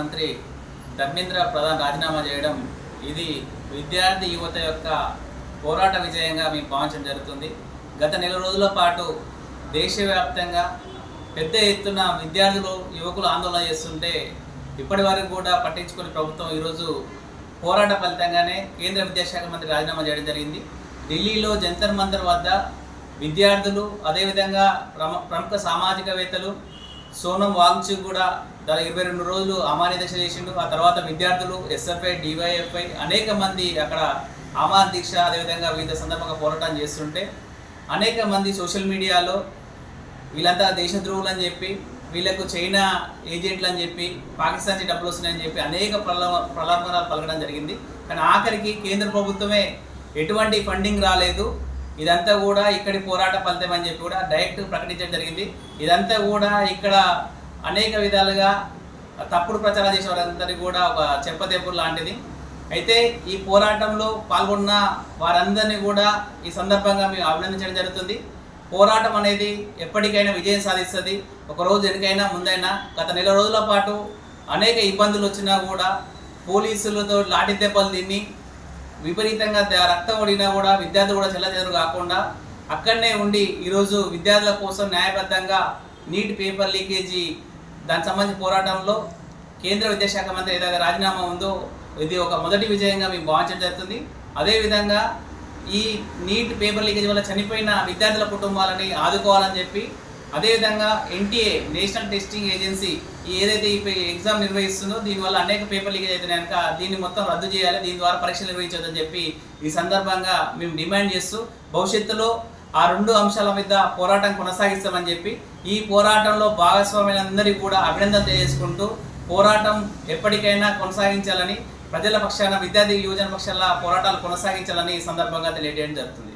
మంత్రి ధర్మేంద్ర ప్రధాన్ రాజీనామా చేయడం ఇది విద్యార్థి యువత యొక్క పోరాట విజయంగా మేము భావించడం జరుగుతుంది. గత నెల రోజుల పాటు దేశవ్యాప్తంగా పెద్ద ఎత్తున విద్యార్థులు యువకులు ఆందోళన చేస్తుంటే ఇప్పటి వరకు కూడా పట్టించుకునే ప్రభుత్వం ఈరోజు పోరాట ఫలితంగానే కేంద్ర విద్యాశాఖ మంత్రి రాజీనామా చేయడం జరిగింది. ఢిల్లీలో జంతర్ మంతర్ వద్ద విద్యార్థులు అదేవిధంగా ప్రముఖ సామాజికవేత్తలు సోనం వాంగ్చుక్ కూడా 22 రోజులు అమాని దీక్ష చేసిండు. ఆ తర్వాత విద్యార్థులు ఎస్ఎఫ్ఐ డివైఎఫ్ఐ అనేక మంది అక్కడ అమాని దీక్ష అదేవిధంగా వివిధ సందర్భంగా పోరాటం చేస్తుంటే అనేక మంది సోషల్ మీడియాలో వీళ్ళంతా దేశద్రోహులు అని చెప్పి వీళ్ళకు చైనా ఏజెంట్లు అని చెప్పి పాకిస్తాన్ నుంచి డబ్బులు వస్తున్నాయని చెప్పి అనేక ప్రలాపనాలు పలకడం జరిగింది. కానీ ఆఖరికి కేంద్ర ప్రభుత్వమే ఎటువంటి ఫండింగ్ రాలేదు, ఇదంతా కూడా ఇక్కడి పోరాట ఫలితం అని చెప్పి కూడా డైరెక్ట్ ప్రకటించడం జరిగింది. ఇదంతా కూడా ఇక్కడ అనేక విధాలుగా తప్పుడు ప్రచారం చేసే వారందరికీ కూడా ఒక చెప్పదెబ్బలు లాంటిది. అయితే ఈ పోరాటంలో పాల్గొన్న వారందరినీ కూడా ఈ సందర్భంగా మేము అభినందించడం జరుగుతుంది. పోరాటం అనేది ఎప్పటికైనా విజయం సాధిస్తుంది. ఒకరోజు వెనుకైనా ముందైనా గత నెల రోజుల పాటు అనేక ఇబ్బందులు వచ్చినా కూడా పోలీసులతో లాఠీ దెబ్బలు తిని విపరీతంగా రక్తం ఒడినా కూడా విద్యార్థులు కూడా చెల్లచెదరు కాకుండా అక్కడనే ఉండి ఈరోజు విద్యార్థుల కోసం న్యాయబద్ధంగా నీట్ పేపర్ లీకేజీ దానికి సంబంధించిన పోరాటంలో కేంద్ర విద్యాశాఖ మంత్రి ఏదైతే రాజీనామా ఉందో ఇది ఒక మొదటి విజయంగా మేము భావించడం జరుగుతుంది. అదేవిధంగా ఈ నీట్ పేపర్ లీకేజ్ వల్ల చనిపోయిన విద్యార్థుల కుటుంబాలని ఆదుకోవాలని చెప్పి అదేవిధంగా ఎన్టీఏ నేషనల్ టెస్టింగ్ ఏజెన్సీ ఏదైతే ఈ ఎగ్జామ్ నిర్వహిస్తుందో దీనివల్ల అనేక పేపర్ లీకేజ్ అయితే కనుక దీన్ని మొత్తం రద్దు చేయాలి, దీని ద్వారా పరీక్షలు నిర్వహించొద్దని చెప్పి ఈ సందర్భంగా మేము డిమాండ్ చేస్తూ భవిష్యత్తులో ఆ 2 అంశాల మీద పోరాటం కొనసాగిస్తామని చెప్పి ఈ పోరాటంలో భాగస్వామ్యులందరికీ కూడా అభినందన తెలియజేసుకుంటూ పోరాటం ఎప్పటికైనా కొనసాగించాలని ప్రజల పక్షాన విద్యార్థి యువజన పక్షాల పోరాటాలు కొనసాగించాలని ఈ సందర్భంగా తెలియజేయడం జరుగుతుంది.